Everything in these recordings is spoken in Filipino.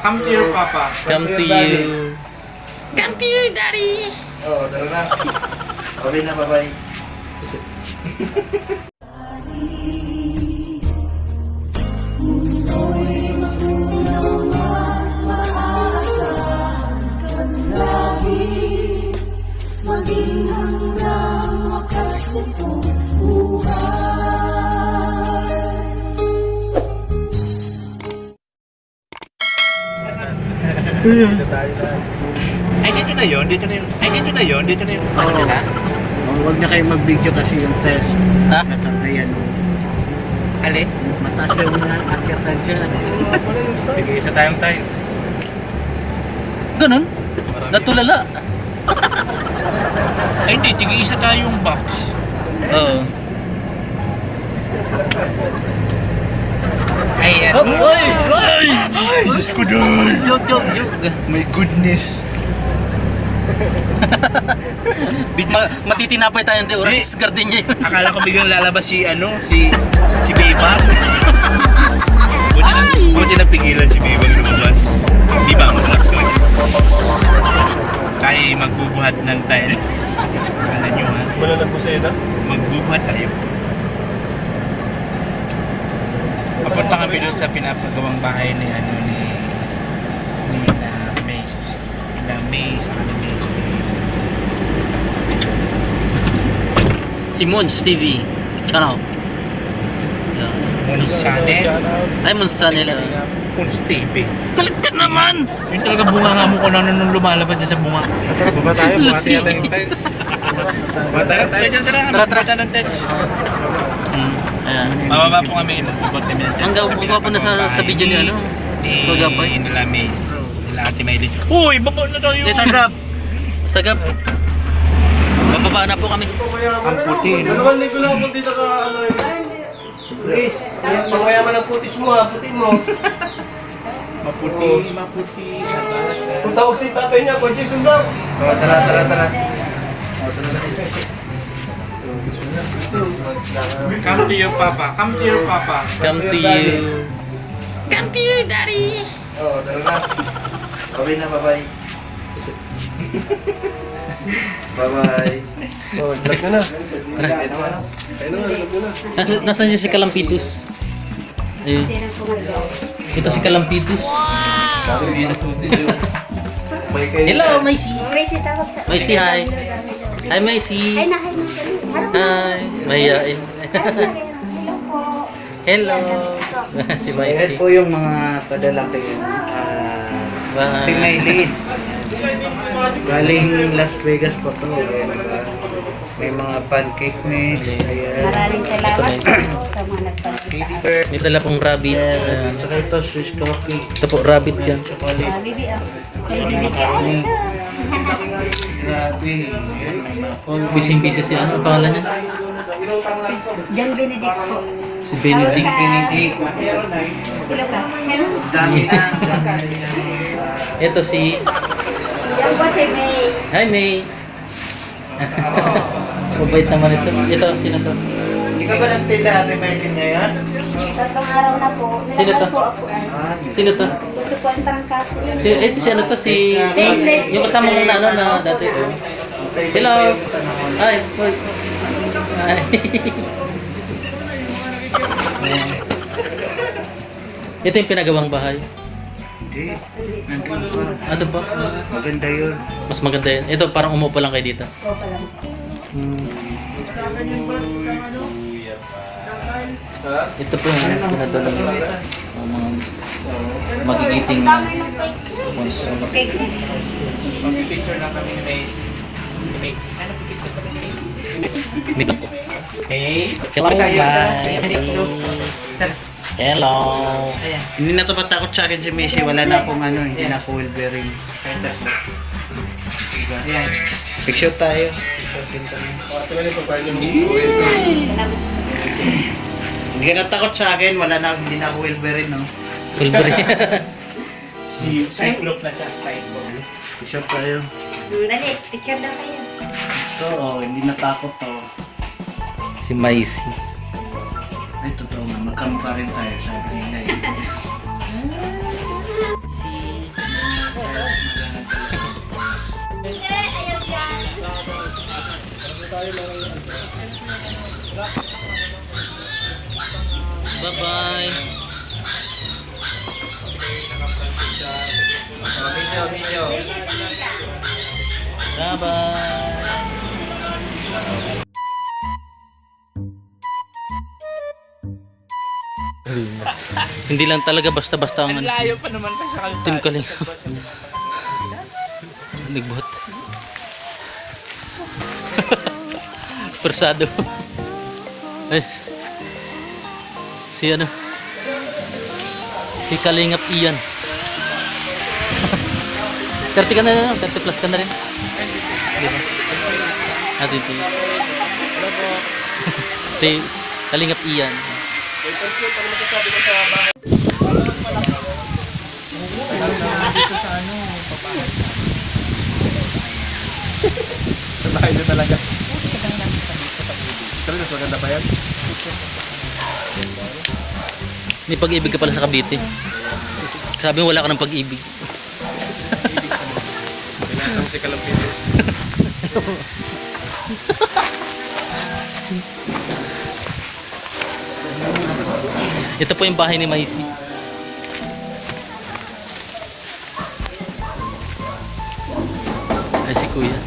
Come to your papa. Come to you. Come to you, daddy. Oh, dala na. Okay na, bye-bye. Maging hanggang wakas nitong buhay. Ay, dito na yun. Dito na yun. Ay, dito na yun. Dito na yun. Ano Oo. na? Huwag na kayo mag-video kasi yung test. Ha? Ayan. Alin? Mataas yung akyatan dyan. Sige, isa tayong tiles. Ganun? Natulala. Ay, hindi. Sige, isa tayong box. Oo. Ay, Oh, oy! Oy! Ay, Diyos ko doon. Joke. My goodness. Matitinapay tayo ng oras. Gardenia yun. Akala ko biglang lalabas si Bebang. Buti na pigilan si Bebang lumabas. Bebang, relax ka. Tayo magbubuhat ng tile. Akala nyo ha? Wala na po sa'yo na? Magbubuhat tayo. Papunta kami doon sa pinapagawang bahay ni Maze. Na Maze. Si Mons TV channel. Mons Channel. Ay, Mons channel. Mons TV. Galit ka naman! Yung talaga bunga nga mo kung ano nung lumalabas dyan sa bunga. Tara, baba tayo. Lucy. Tara, Tara. ng text. Ayan. Mababa po kami ng 40 minutes. Ang gwapo na sa video ni ano. Kagapay. Nila May. Nila Ate Maylin. Uy, baba na tayo. Sagap. Bababa na po kami. Ang puti. Dalawang ligo lang ako dito ka ano yun. Please, pangmayaman ang putis mo ha, puti mo. Maputi. Kung tawag si tatay niya, Kuya Jason daw. Tara. Come to your papa. Come to your papa. Come to you. Come to you, daddy. Oh, dala na. Okay na, bye-bye. Bye-bye. Oh, vlog na na. Okay naman. Ayun na, vlog na na. Nasaan siya si Kalampitos? Ayun. Ito si Kalampitos. Hello, Macy. Macy, tawag ka. Macy, hi. Hi, Macy. Ay, nahay mo kami. Hi. Mahihain. Hello po. Hello. Si Ayan Macy. po yung mga padala kayo. Bye. Pinay galing Las Vegas po to. Ayan, may mga pancake mix. Ayan. Maraming salamat Ito po sa mga nagpagkita. May dala pong rabbit. Ayan. Tsaka ito, Swiss coffee. Ito po, rabbit yan. Chocolate. Bibi, bibi ka. Grabe. Ayan, may mga cold Busy si ano, ang pangalan niya? John Benedict po. Si Benedict. Benedict. Hello ka. Hello. Dami na. Ito si... Yan po si May. Hi, May. Mabait naman ito. Ito, sino to? Hindi ka ba nagtinda Ate Maylin ngayon? Tatlong araw na po. Sino to? Po ako. Sino to? Gusto po ang trangkaso. Ito si ano to? Si... Yung kasama mong na ano na dati. Oh. Hello. Hi. Hi. Ito yung pinagawang bahay. Hindi. Nandun pa. Ano ba? Maganda yun. Mas maganda yun. Ito parang umupo lang kayo dito. Po pa lang. Ito po yung pinatulong ang mga magigiting Dami ng cake. Picture lang kami ni May. Ano po picture kami ni May? makeup po. Hey. Hello, bye. Hello. Hindi na to patakot sa akin si Missy. Wala na akong ano, hindi na ako Wolverine. Ayan. Picture tayo. Picture din kami. Hindi ka natakot sa akin. Wala na, hindi na ako Wolverine, no? Wolverine. Cyclope na siya. Cyclope. Picture tayo. Dali, picture na kayo. Ito, oh, hindi natakot to. Si Macy. Ay, totoo nga. Magkamukha rin tayo, sabi nila eh. Si Bye-bye. Misyo. Bye-bye. Hindi lang talaga basta-basta ang Layo pa naman pa siya Team Kalinga. Nagbuhat. Persado. Ay. Si ano? Si Kalingap Ian. 30 ka na rin, 30 plus ka na rin. Di ba? Atin po. Kalingap Ian. Sa bahay na talaga. Sabi mas maganda pa yan? May pag-ibig ka pala sa Cavite. Sabi mo wala ka ng pag-ibig. Pinasang si Kalampitis. Ito po yung bahay ni Maisi. Ay si Kuya.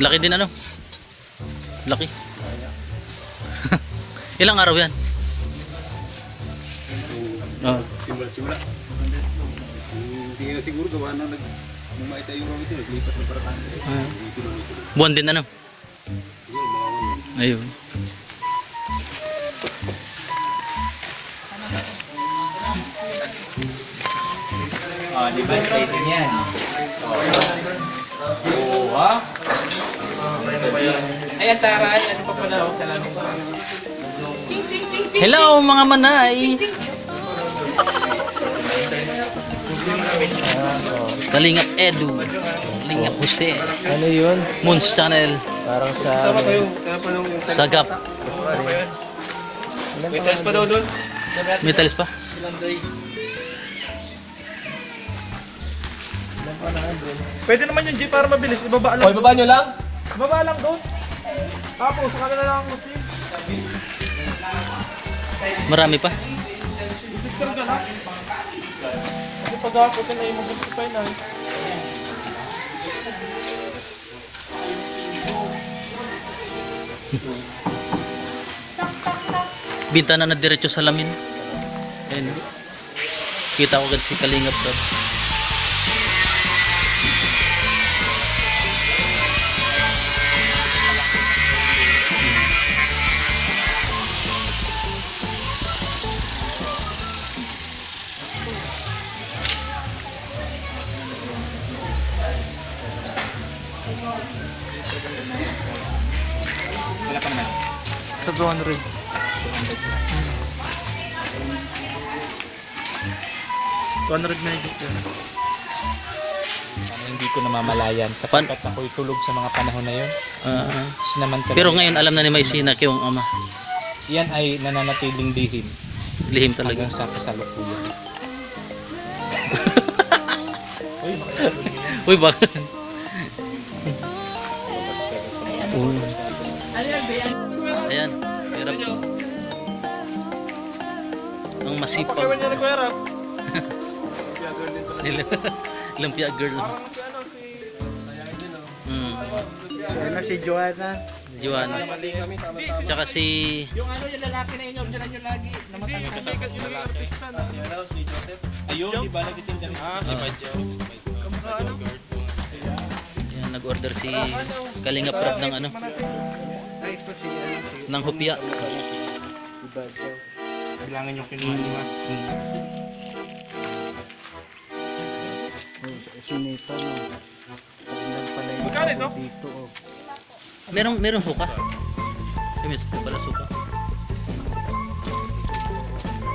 Laki din ano? Laki. Ilang araw yan? Oh. Simula. Hindi na siguro gawa na nagmamay tayo ito. Naglipat ng paratan. Buwan din ano? Ayun. Di ba try din yan? Oo, ha? Ayan, taray. Ano pa pala? Hello mga manay. Kalingap Edu. Kalingap Jose. Ano yun? Moons Channel. Parang sa... Sama kayo. Kaya pa nung... Sagap. May tiles pa daw doon. May talis pa? Pwede naman yung jeep para mabilis. Ibaba lang. O, ibaba nyo lang? Ibaba lang doon. Tapos, sa kanila lang ang routine. Marami pa. Picture ka na. Kasi pag-apot na yung magulit pa yun. Bintana na diretso sa lamin. Ayun. Kita ko agad si Kalingap doon. Sa 200. 200 megit yun. Hindi ko namamalayan sapagkat ako'y tulog sa mga panahon na yun. Sinamantala. Pero ngayon alam na ni Maisi na kayong ama. Yan ay nananatiling lihim Lihim talaga. hanggang sa kasalukuyan. Uy, bakit? Ayan. Hirap. Ang masipag. Pagkawan niya na Kuya Rap. Lumpia girl. Parang si ano, si... Ano si Joanna? Joanna. Tsaka si... Yung ano yung lalaki na inyo, dyan nyo lagi. Hindi, sikat yun ang artista na si... Si Joseph. Ayun, di ba nagtitinda rin? Si Badjo. Yan, nag-order si Kalingap Rap ng ano, Ay, ito si ano, si ng hopya. Badjo. Kailangan yung kinuha nyo. Si Nito, no? Paglang pala yung Magkano ito? dito, oh. Merong suka. Ay, may suka pala suka.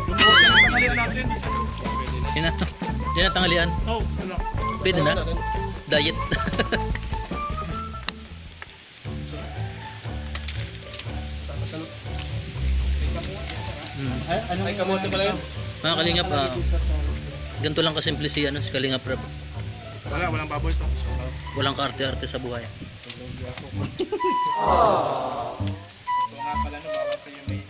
Yung buhok na tangalian natin. Yan ang tanghalian. Oh, ano? Pwede na. Diet. Ay, kamote pala yun. Mga kalingap, ganito lang kasimple si Kalingap Rab. Walang baboy to. Walang kaarte-arte sa buhay. Ito nga pala no, bawal kayo may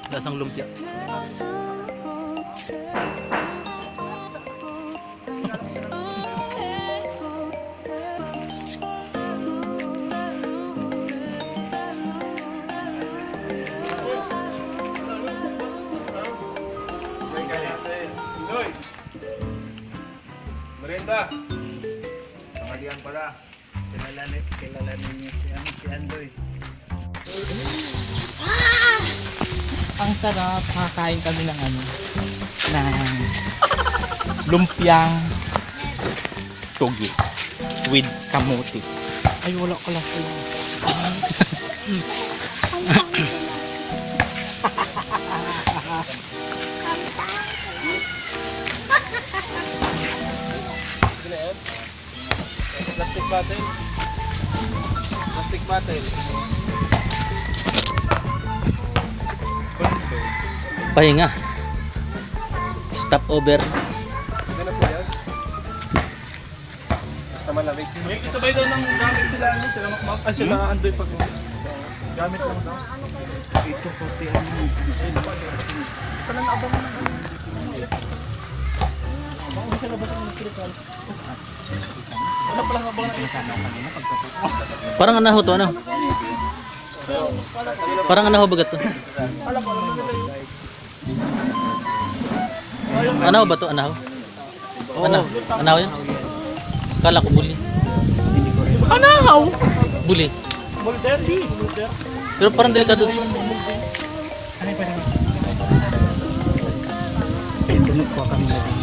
Lasang lumpia. Doy! Merenda! Pangalian pala. Kilala ninyo si Andoy. Ang sarap, kakain kami ng ng lumpiang togi with kamote. Ay, wala ko lang. Plastic bottle. Plastic bottle. Pahinga. Stop over. Ano po yan? Basta malamig. May kasabay daw ng gamit sila, sila makmak. Ay, sila Andoy pag gamit lang daw. Ito puti ano. Pala naabang na Bakit sila ba sa mga kirikal? Wala pala naabang na Parang anaho to, ano? Parang anaho bagat to. Anaho ba to? Anaho? Anaho? Anaho yun? Kala ko buli. Anahaw! Buli. Mulder, di. Mulder. Pero parang delikado. Tunod ko kami na rin.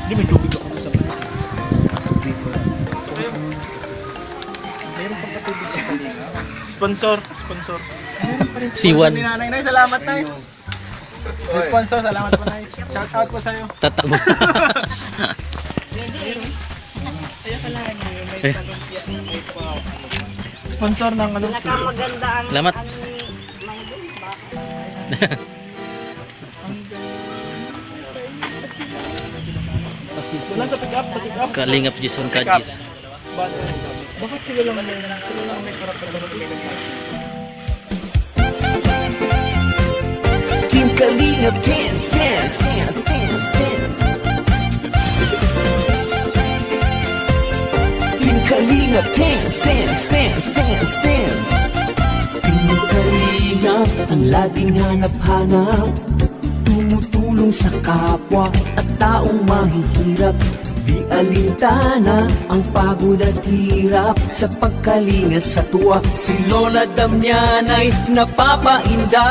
Hindi, may tubig ako sa mga. Sponsor. Siwan. Ni Nanay. Nay, salamat, Nay. Yung sponsor, salamat po, Nay. Shout out po sa'yo. Tatakbo. Sponsor ng ano. Nakamaganda ang Salamat. may bakit? Wala sa pick up, Kalingap Jason Kajis. Bakit sila lang may karapatan? Team Kalingap dance, dance, dance, dance, dance. Team Kalingap dance, dance, dance, dance, dance. Team Kalingap ang laging hanap-hanap, tumutulong sa kapwa at taong mahihirap. Di alintana ang pagod at hirap sa pagkalinga sa tuwa. Si Lola Damian ay napapainda.